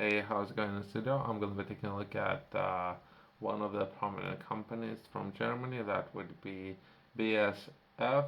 Hey, how's it going in the studio? I'm going to be taking a look at one of the prominent companies from Germany. That would be BASF,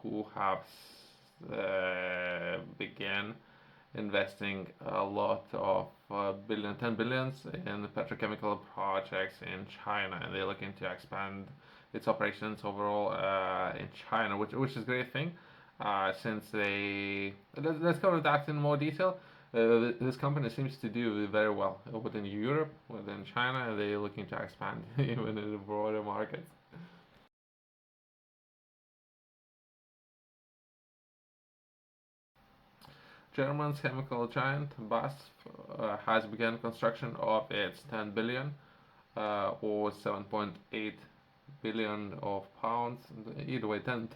who have began investing a lot of billion, 10 billions in petrochemical projects in China, and they're looking to expand its operations overall in China, which is a great thing. Since they let's cover that in more detail. This company seems to do very well within Europe, within China, and they're looking to expand even in the broader markets. German's chemical giant BASF has begun construction of its 10 billion or 7.8 billion of pounds, either way 10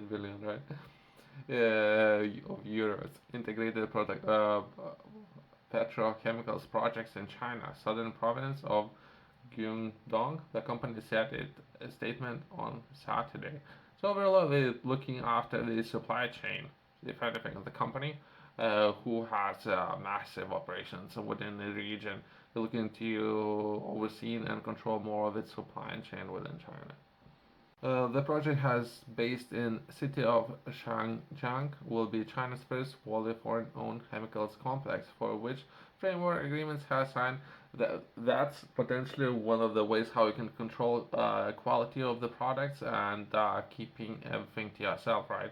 billion, right? Of euros integrated product petrochemicals projects in China, southern province of Guangdong. The company said it a statement on Saturday. So overall, they're looking after the supply chain, if anything, of the company, who has massive operations within the region. They're looking to oversee and control more of its supply chain within China. The project has based in city of Shangjiang will be China's first wholly foreign-owned chemicals complex, for which framework agreements has signed. That's potentially one of the ways how you can control quality of the products and keeping everything to yourself, right?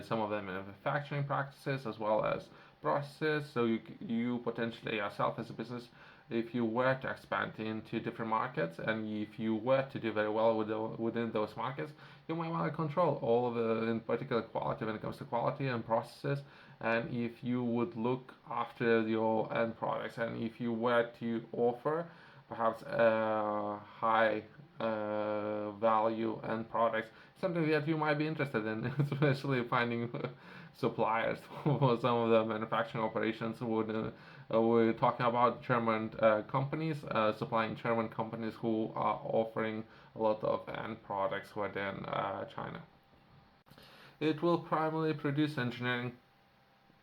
Some of them manufacturing practices as well as processes. So you potentially yourself as a business, if you were to expand into different markets and if you were to do very well within those markets, you might want to control all of the, in particular, quality when it comes to quality and processes. And if you would look after your end products, and if you were to offer perhaps high value end products, something that you might be interested in, especially finding suppliers for some of the manufacturing operations. We're talking about German companies, supplying German companies who are offering a lot of end products within China. It will primarily produce engineering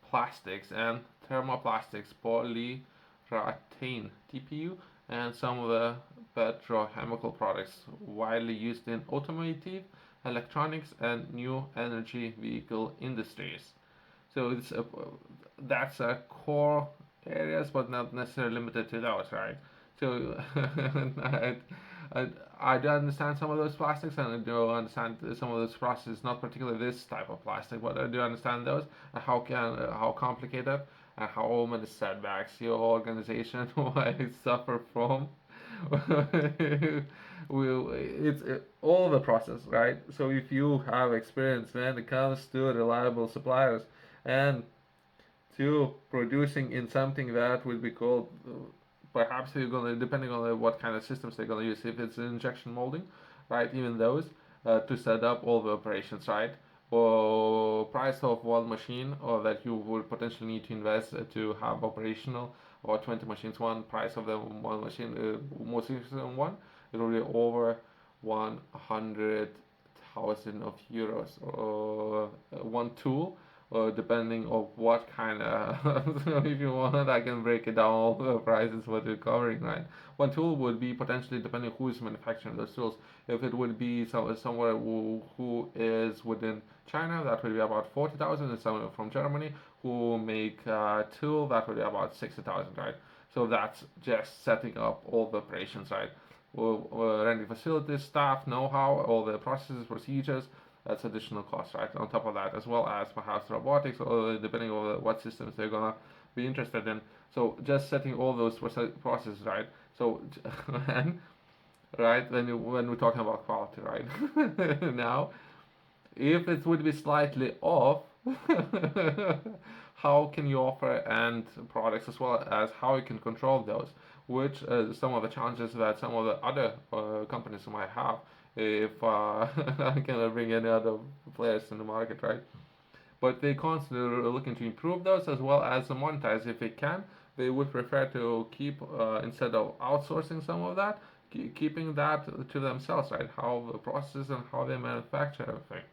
plastics and thermoplastics, polyurethane (TPU), and some of the petrochemical products widely used in automotive, electronics, and new energy vehicle industries. So that's a core areas, but not necessarily limited to those, right? So I, I, I do understand some of those plastics, and I do understand some of those processes, not particularly this type of plastic, but I do understand those and how complicated and how many setbacks your organization might suffer from. It's all the process, right? So if you have experience when it comes to reliable suppliers and to producing in something that will be called perhaps you're gonna, depending on what kind of systems they're gonna use, if it's injection molding, right, even those to set up all the operations, right, or price of one machine, or that you would potentially need to invest to have operational, or 20 machines, one price of the one machine, most recent one, it will be over 100,000 of euros, or one tool, depending of what kind of if you want, I can break it down all the prices what we're covering, right? One tool would be potentially, depending who's manufacturing those tools. If it would be somewhere who is within China, that would be about 40,000, and someone from Germany who make a tool, that would be about 60,000, right? So that's just setting up all the operations, right? Renting facilities, staff, know-how, all the processes, procedures, that's additional cost, right? On top of that, as well as perhaps robotics, or depending on what systems they're gonna be interested in. So just setting all those processes, right? So and right when we're talking about quality, right? Now, if it would be slightly off, how can you offer end products, as well as how you can control those? Which some of the challenges that some of the other companies might have if I cannot bring any other players in the market, right? But they constantly looking to improve those as well as monetize if they can. They would prefer to keep instead of outsourcing some of that, keeping that to themselves, right? How the process and how they manufacture everything.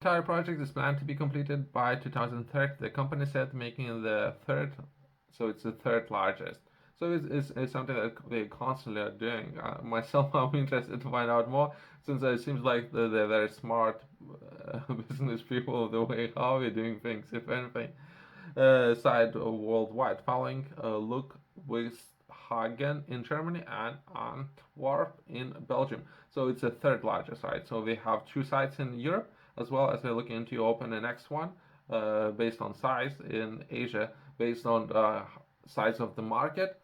The entire project is planned to be completed by 2030. The company said, making the third So it's the third largest. So it's something that they constantly are doing. Myself, I'm interested to find out more, since it seems like they're very smart business people, the way how we're doing things, if anything. Side worldwide, following Ludwigshafen in Germany and Antwerp in Belgium. So it's the third largest site. So we have two sites in Europe, as well as we're looking to open the next one based on size in Asia, based on size of the market.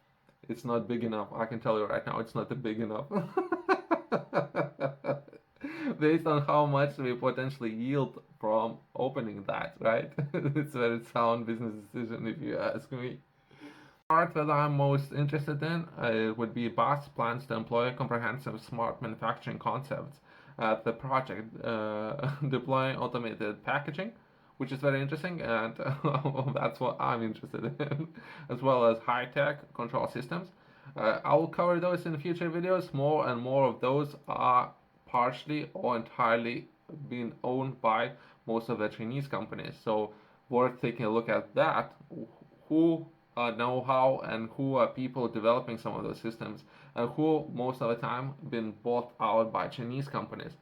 It's not big enough. I can tell you right now, it's not big enough. Based on how much we potentially yield from opening that, right? It's a very sound business decision if you ask me. Part that I'm most interested in would be BASF plans to employ comprehensive smart manufacturing concepts at the project, deploying automated packaging, which is very interesting, and that's what I'm interested in, as well as high-tech control systems. I will cover those in future videos. More and more of those are partially or entirely being owned by most of the Chinese companies. So worth taking a look at that. Who know how and who are people developing some of those systems, and who most of the time been bought out by Chinese companies.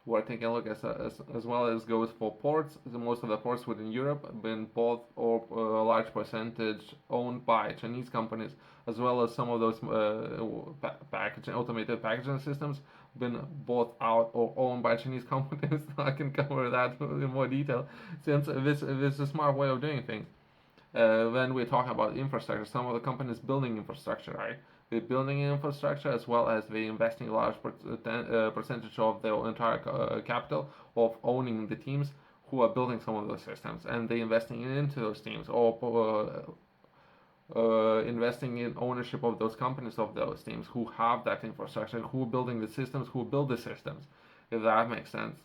We're taking a look as well as goes for ports. Most of the ports within Europe have been bought or a large percentage owned by Chinese companies, as well as some of those packaging, automated packaging systems been bought out or owned by Chinese companies. I can cover that in more detail, since this is a smart way of doing things. When we talk about infrastructure, some of the companies building infrastructure, right? They're building infrastructure as well as they investing a large percentage of their entire capital of owning the teams who are building some of those systems, and they investing into those teams, or investing in ownership of those companies of those teams who have that infrastructure, who are building the systems, who build the systems, if that makes sense.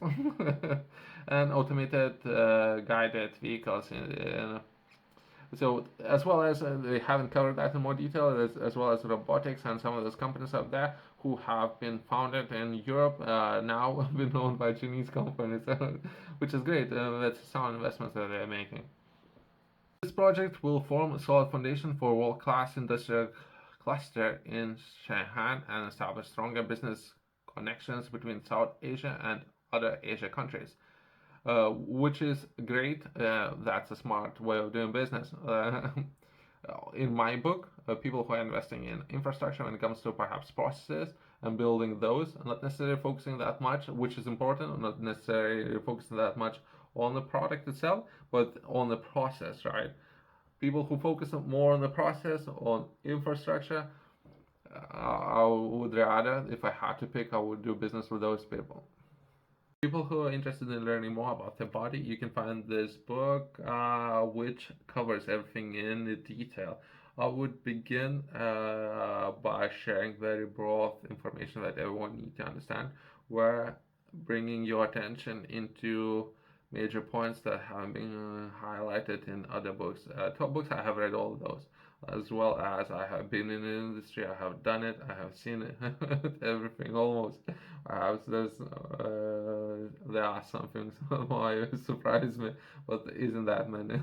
And automated guided vehicles so as well as they haven't covered that in more detail, as well as robotics and some of those companies out there who have been founded in Europe, now been owned by Chinese companies, which is great. That's sound investments that they're making. This project will form a solid foundation for world-class industrial cluster in Shanghai and establish stronger business connections between South Asia and other Asia countries. Which is great. That's a smart way of doing business. In my book, people who are investing in infrastructure when it comes to perhaps processes and building those, not necessarily focusing that much, which is important, not necessarily focusing that much on the product itself, but on the process, right? People who focus more on the process, on infrastructure, I would rather, if I had to pick, I would do business with those people. People who are interested in learning more about their body, you can find this book which covers everything in detail. I would begin by sharing very broad information that everyone needs to understand, where bringing your attention into major points that have been highlighted in other books. Top books, I have read all of those, as well as I have been in the industry, I have done it, I have seen it, everything almost. Perhaps there are some things that might surprise me, but isn't that many.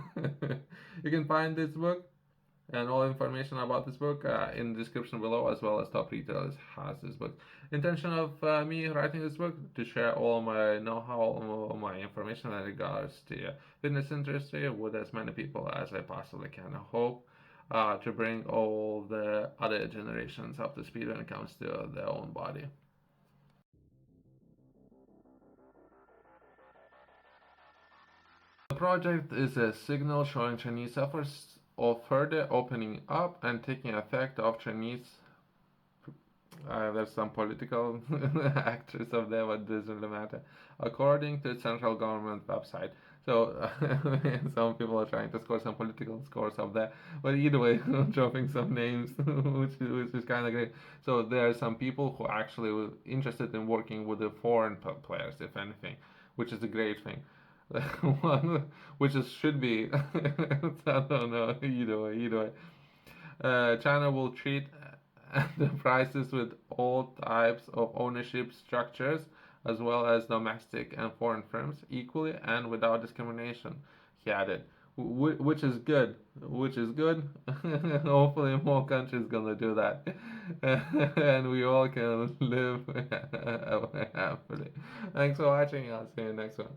You can find this book and all information about this book in the description below, as well as Top Retailers has this book. Intention of me writing this book to share all my know-how, all my information in regards to fitness industry with as many people as I possibly can. I hope to bring all the other generations up to speed when it comes to their own body. The project is a signal showing Chinese efforts of further opening up and taking effect of Chinese. There's some political actors up there, but doesn't really matter. According to the central government website. So some people are trying to score some political scores up there, but either way, dropping some names, which is kind of great. So there are some people who actually were interested in working with the foreign players, if anything, which is a great thing. One, which is should be. I don't know. Either way. China will treat enterprises with all types of ownership structures, as well as domestic and foreign firms, equally and without discrimination, he added. which is good, which is good. Hopefully, more countries gonna do that, and we all can live happily. Thanks for watching. I'll see you next one.